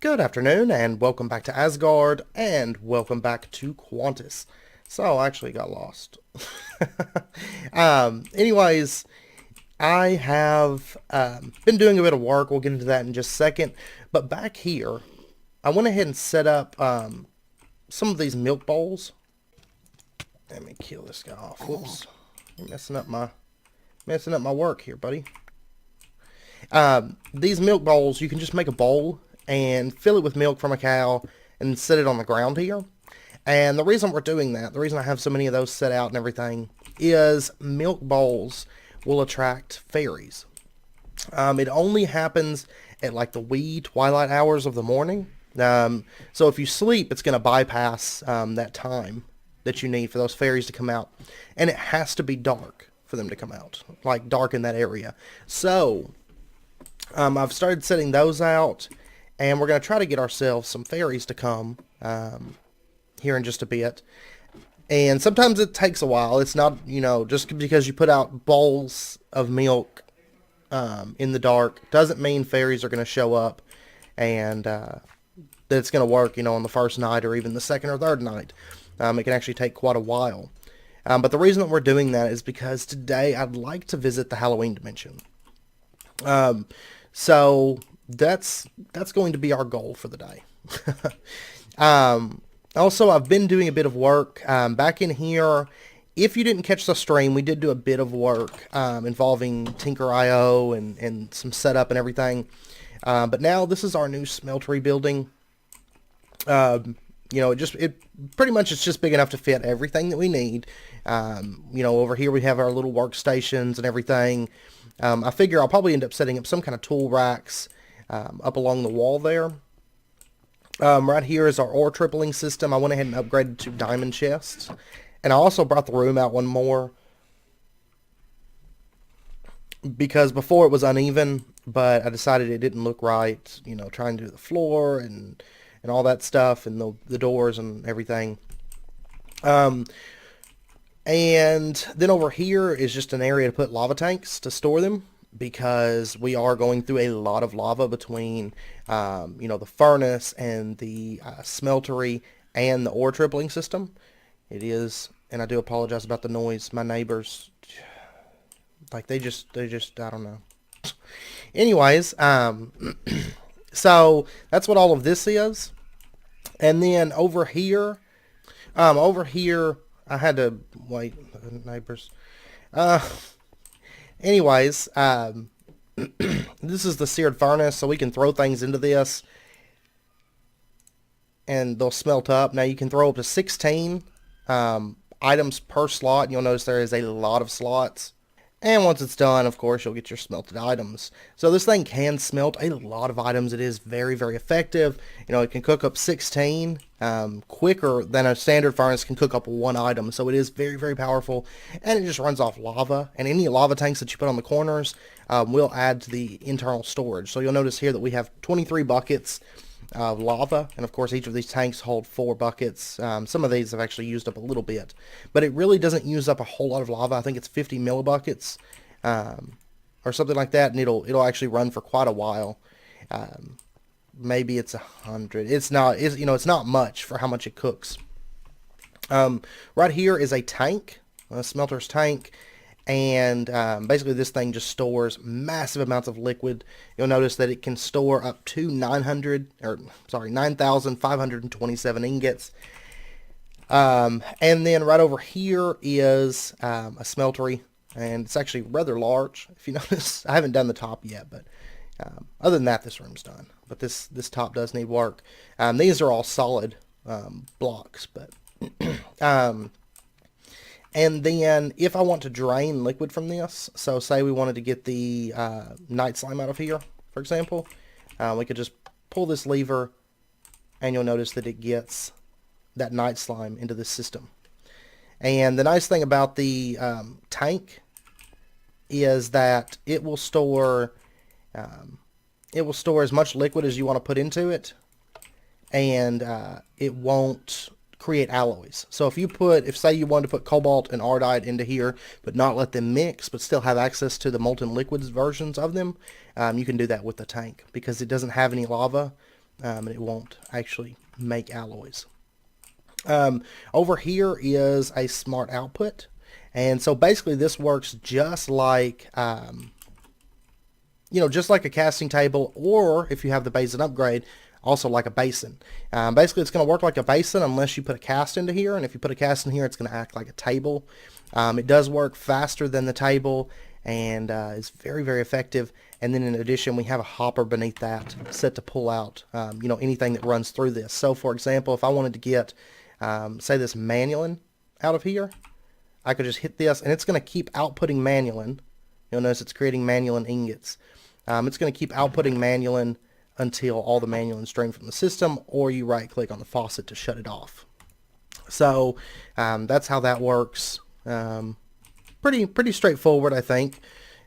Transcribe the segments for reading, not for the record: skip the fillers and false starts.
Good afternoon, and welcome back to Asgard, and welcome back to Quantus. So, I actually got lost. Anyways, I have been doing a bit of work. We'll get into that in just a second. But back here, I went ahead and set up some of these milk bowls. Let me kill this guy off. Whoops. You're messing up my work here, buddy. These milk bowls, you can just make a bowl and fill it with milk from a cow and set it on the ground here. And the reason we're doing that, the reason I have so many of those set out and everything, is milk bowls will attract fairies. It only happens at like the wee twilight hours of the morning. So if you sleep, it's going to bypass that time that you need for those fairies to come out. And it has to be dark for them to come out, like dark in that area. So I've started setting those out, and we're going to try to get ourselves some fairies to come here in just a bit. And sometimes it takes a while. It's not, just because you put out bowls of milk in the dark doesn't mean fairies are going to show up and that it's going to work, on the first night or even the second or third night. It can actually take quite a while. But the reason that we're doing that is because today I'd like to visit the Halloween dimension. So that's going to be our goal for the day. Also, I've been doing a bit of work back in here. If you didn't catch the stream, we did do a bit of work involving Tinker.io and some setup and everything. But now this is our new smeltery building. It pretty much it's just big enough to fit everything that we need. Over here we have our little workstations and everything. I figure I'll probably end up setting up some kind of tool racks up along the wall there. Right here is our ore tripling system. I went ahead and upgraded to diamond chests. And I also brought the room out one more because before it was uneven, but I decided it didn't look right, trying to do the floor and all that stuff and the doors and everything. And then over here is just an area to put lava tanks to store them, because we are going through a lot of lava between, the furnace and the smeltery and the ore tripling system. It is, and I do apologize about the noise. My neighbors, like they just, I don't know. Anyways, so that's what all of this is. And then over here, I had to wait, neighbors. Anyways, this is the seared furnace, so we can throw things into this and they'll smelt up. Now you can throw up to 16 items per slot. You'll notice there is a lot of slots. And once it's done, of course, you'll get your smelted items. So this thing can smelt a lot of items. It is very, very effective. It can cook up 16 quicker than a standard furnace can cook up one item. So it is very, very powerful. And it just runs off lava. And any lava tanks that you put on the corners will add to the internal storage. So you'll notice here that we have 23 buckets of lava, and of course each of these tanks hold 4 buckets. Some of these have actually used up a little bit, but it really doesn't use up a whole lot of lava. I think it's 50 millibuckets or something like that, and it'll actually run for quite a while. Maybe it's 100. It's not much for how much it cooks. Right here is a tank, a smelter's tank. And basically this thing just stores massive amounts of liquid. You'll notice that it can store up to 9,527 ingots. And then right over here is a smeltery, and it's actually rather large, if you notice. I haven't done the top yet, but other than that, this room's done. But this top does need work. These are all solid blocks, but and then if I want to drain liquid from this, so say we wanted to get the night slime out of here, for example, we could just pull this lever and you'll notice that it gets that night slime into the system. And the nice thing about the tank is that it will store as much liquid as you want to put into it, and it won't create alloys. So if say you wanted to put cobalt and ardite into here, but not let them mix, but still have access to the molten liquids versions of them, you can do that with the tank because it doesn't have any lava. and it won't actually make alloys. Over here is a smart output. And so basically this works just like, just like a casting table, or if you have the basin upgrade, also like a basin. Basically it's going to work like a basin unless you put a cast into here, and if you put a cast in here, it's going to act like a table. It does work faster than the table, and is very, very effective. And then in addition, we have a hopper beneath that set to pull out, anything that runs through this. So for example, if I wanted to get, say this manulin out of here, I could just hit this, and it's going to keep outputting manulin. You'll notice it's creating manulin ingots. It's going to keep outputting manulin until all the manulin drain from the system, or you right click on the faucet to shut it off. So that's how that works. Pretty straightforward, I think.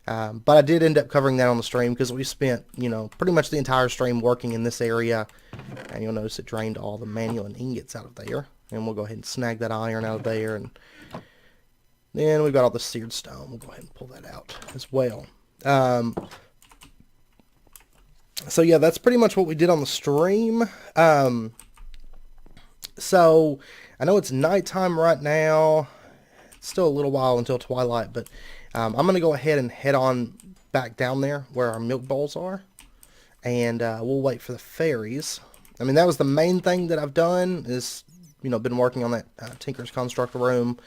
But I did end up covering that on the stream because we spent, pretty much the entire stream working in this area. And you'll notice it drained all the manulin ingots out of there. And we'll go ahead and snag that iron out of there. And then we've got all the seared stone. We'll go ahead and pull that out as well. So yeah, that's pretty much what we did on the stream. So I know it's nighttime right now. It's still a little while until twilight, but I'm going to go ahead and head on back down there where our milk bowls are. And we'll wait for the fairies. I mean, that was the main thing that I've done is, been working on that Tinker's Constructor room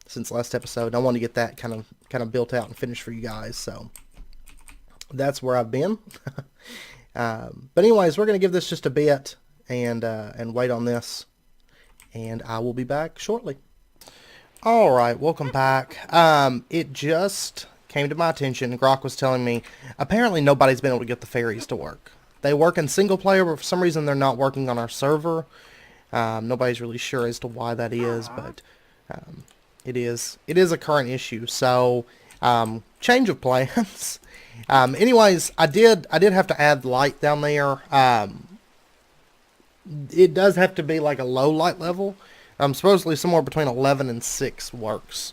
since last episode. I wanted to get that kind of built out and finished for you guys. So that's where I've been. But anyways, we're going to give this just a bit and wait on this. And I will be back shortly. Alright, welcome back. It just came to my attention. Grok was telling me, apparently nobody's been able to get the fairies to work. They work in single player, but for some reason they're not working on our server. Nobody's really sure as to why that is, but it is a current issue. So, change of plans. Anyways, I did have to add light down there. It does have to be like a low light level. Supposedly somewhere between 11 and 6 works.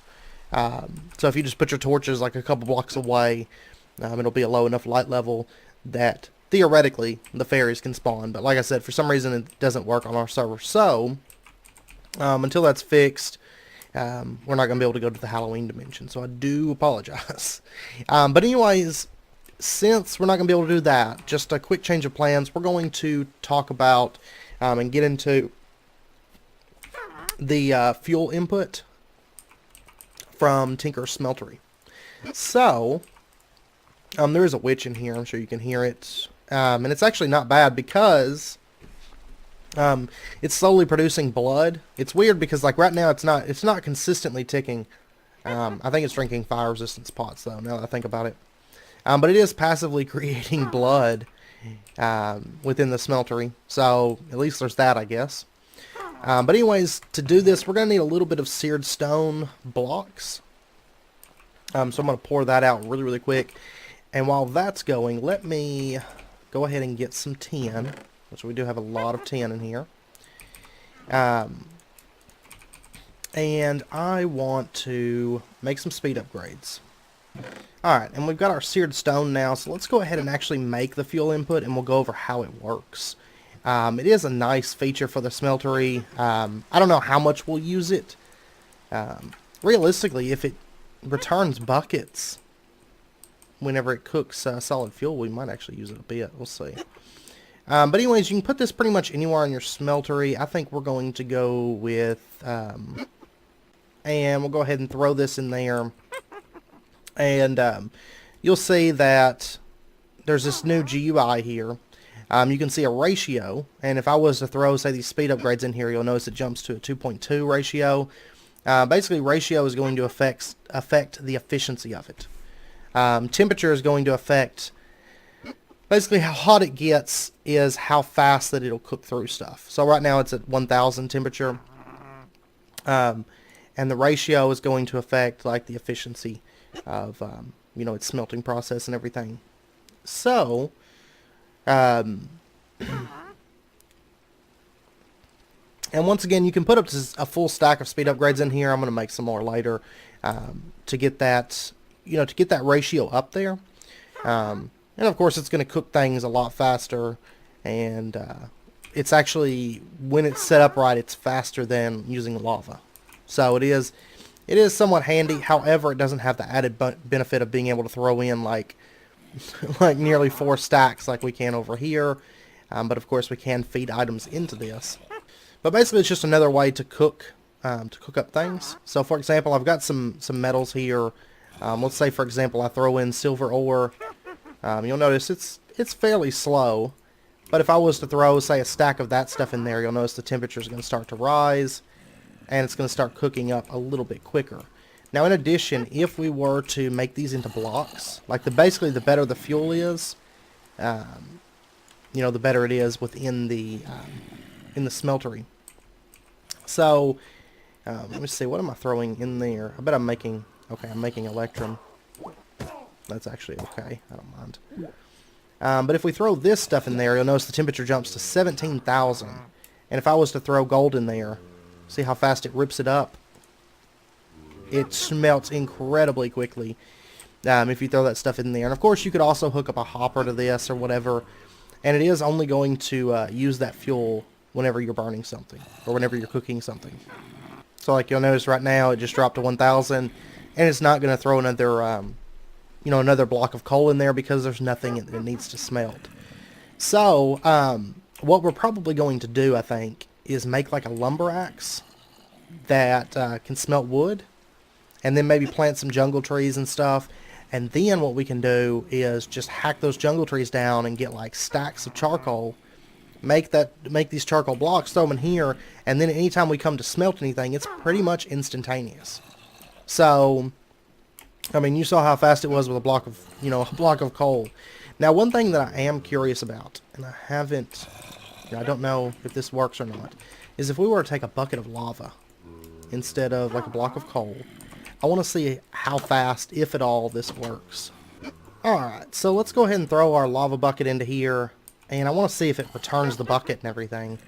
So if you just put your torches like a couple blocks away, it'll be a low enough light level that theoretically the fairies can spawn. But like I said, for some reason it doesn't work on our server. So until that's fixed, we're not going to be able to go to the Halloween dimension. So I do apologize. But anyways, since we're not going to be able to do that, just a quick change of plans. We're going to talk about and get into the fuel input from Tinker's Smeltery. So, there is a witch in here. I'm sure you can hear it. And it's actually not bad because it's slowly producing blood. It's weird because like right now it's not consistently ticking. I think it's drinking fire resistance pots though, now that I think about it. But it is passively creating blood within the smeltery. So at least there's that, I guess. But anyways, to do this, we're going to need a little bit of seared stone blocks. So I'm going to pour that out really, really quick. And while that's going, let me go ahead and get some tin, which we do have a lot of tin in here. And I want to make some speed upgrades. Alright, and we've got our seared stone now, so let's go ahead and actually make the fuel input, and we'll go over how it works. It is a nice feature for the smeltery. I don't know how much we'll use it. Realistically, if it returns buckets whenever it cooks solid fuel, we might actually use it a bit. We'll see. But anyways, you can put this pretty much anywhere on your smeltery. I think we're going to go with... and we'll go ahead and throw this in there. And you'll see that there's this new GUI here. You can see a ratio, and if I was to throw, say, these speed upgrades in here, you'll notice it jumps to a 2.2 ratio. Basically, ratio is going to affect the efficiency of it. Temperature is going to affect, basically, how hot it gets is how fast that it'll cook through stuff. So right now it's at 1000 temperature, and the ratio is going to affect, like, the efficiency of, its smelting process and everything. So... and once again, you can put up to a full stack of speed upgrades in here. I'm going to make some more later to get that, to get that ratio up there. And of course, it's going to cook things a lot faster, and it's actually, when it's set up right, it's faster than using lava. So it is somewhat handy. However, it doesn't have the added benefit of being able to throw in like like nearly 4 stacks like we can over here. But of course we can feed items into this. But basically it's just another way to cook up things. So for example, I've got some metals here. Let's say for example I throw in silver ore. You'll notice it's fairly slow. But if I was to throw, say, a stack of that stuff in there, you'll notice the temperature is going to start to rise, and it's going to start cooking up a little bit quicker. Now, in addition, if we were to make these into blocks, like basically the better the fuel is, you know, the better it is within the in the smeltery. So, let me see, what am I throwing in there? I bet I'm making, okay, I'm making electrum. That's actually okay, I don't mind. But if we throw this stuff in there, you'll notice the temperature jumps to 17,000. And if I was to throw gold in there, see how fast it rips it up? It smelts incredibly quickly if you throw that stuff in there. And of course, you could also hook up a hopper to this or whatever. And it is only going to use that fuel whenever you're burning something or whenever you're cooking something. So like you'll notice right now, it just dropped to 1,000. And it's not going to throw another... you know, another block of coal in there because there's nothing that needs to smelt. So, what we're probably going to do, I think, is make like a lumber axe that can smelt wood, and then maybe plant some jungle trees and stuff. And then what we can do is just hack those jungle trees down and get like stacks of charcoal, make these charcoal blocks, throw them in here, and then anytime we come to smelt anything, it's pretty much instantaneous. So, I mean, you saw how fast it was with a block of coal. Now, one thing that I am curious about, and I don't know if this works or not, is if we were to take a bucket of lava instead of like a block of coal, I want to see how fast, if at all, this works. Alright, so let's go ahead and throw our lava bucket into here, and I want to see if it returns the bucket and everything.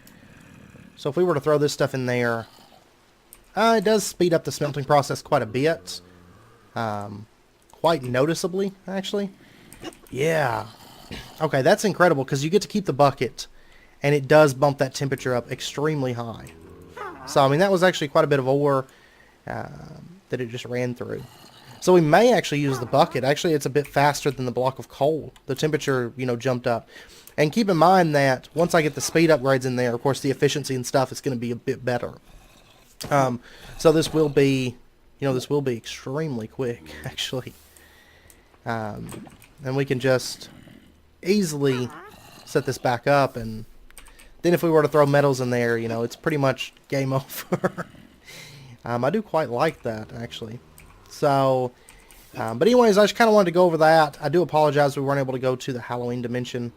So if we were to throw this stuff in there, it does speed up the smelting process quite a bit. Quite noticeably, actually. Yeah. Okay, that's incredible, because you get to keep the bucket, and it does bump that temperature up extremely high. So, I mean, that was actually quite a bit of ore that it just ran through. So we may actually use the bucket. Actually, it's a bit faster than the block of coal. The temperature, you know, jumped up. And keep in mind that once I get the speed upgrades in there, of course, the efficiency and stuff is going to be a bit better. So this will be... You know, this will be extremely quick, actually. And we can just easily set this back up, and then if we were to throw metals in there, you know, it's pretty much game over. I do quite like that, actually. So, but anyways, I just kind of wanted to go over that. I do apologize we weren't able to go to the Halloween dimension.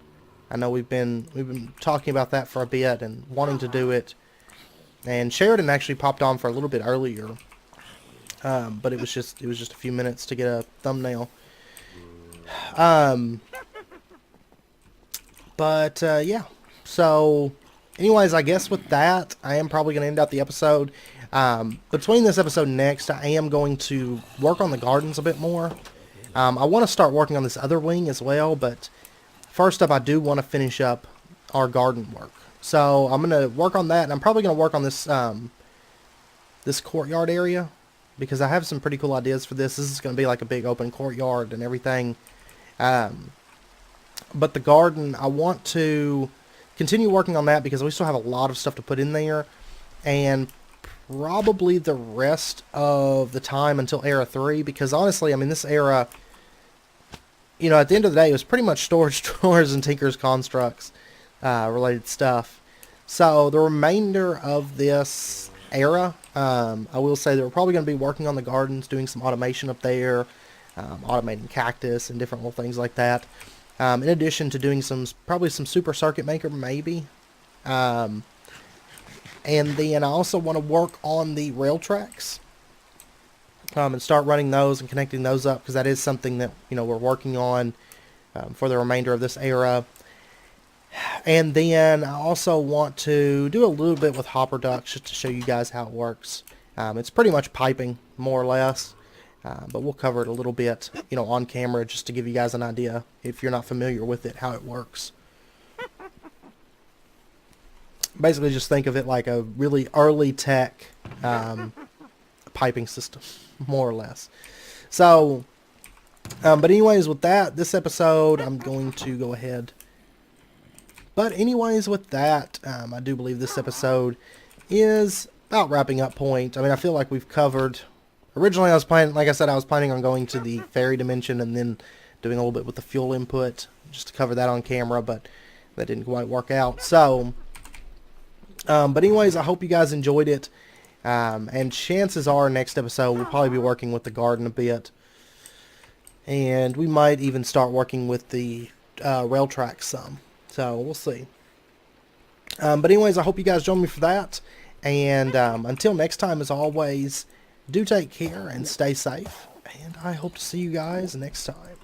I know we've been talking about that for a bit and wanting to do it. And Sheridan actually popped on for a little bit earlier. But it was just a few minutes to get a thumbnail. Yeah. So, anyways, I guess with that, I am probably going to end out the episode. Between this episode and next, I am going to work on the gardens a bit more. I want to start working on this other wing as well, but first up, I do want to finish up our garden work. So, I'm going to work on that, and I'm probably going to work on this, this courtyard area, because I have some pretty cool ideas for this. This is going to be like a big open courtyard and everything. But the garden, I want to continue working on that because we still have a lot of stuff to put in there. And probably the rest of the time until Era 3. Because honestly, I mean, this era, you know, at the end of the day, it was pretty much storage drawers and Tinker's Constructs related stuff. So the remainder of this era, I will say that we're probably going to be working on the gardens, doing some automation up there, automating cactus and different little things like that. In addition to doing probably some super circuit maker, maybe. And then I also want to work on the rail tracks, and start running those and connecting those up, because that is something that, you know, we're working on for the remainder of this era. And then I also want to do a little bit with hopper ducts just to show you guys how it works. It's pretty much piping, more or less, but we'll cover it a little bit, you know, on camera, just to give you guys an idea, if you're not familiar with it, how it works. Basically, just think of it like a really early tech piping system, more or less. So, but anyways, with that, this episode, I'm going to go ahead. But anyways, with that, I do believe this episode is about wrapping up point. I mean, I feel like we've covered... Originally, I was planning, like I said, I was planning on going to the fairy dimension and then doing a little bit with the fuel input, just to cover that on camera, but that didn't quite work out. So, but anyways, I hope you guys enjoyed it. And chances are, next episode, we'll probably be working with the garden a bit. And we might even start working with the rail tracks some. So, we'll see. But anyways, I hope you guys join me for that. And until next time, as always, do take care and stay safe. And I hope to see you guys next time.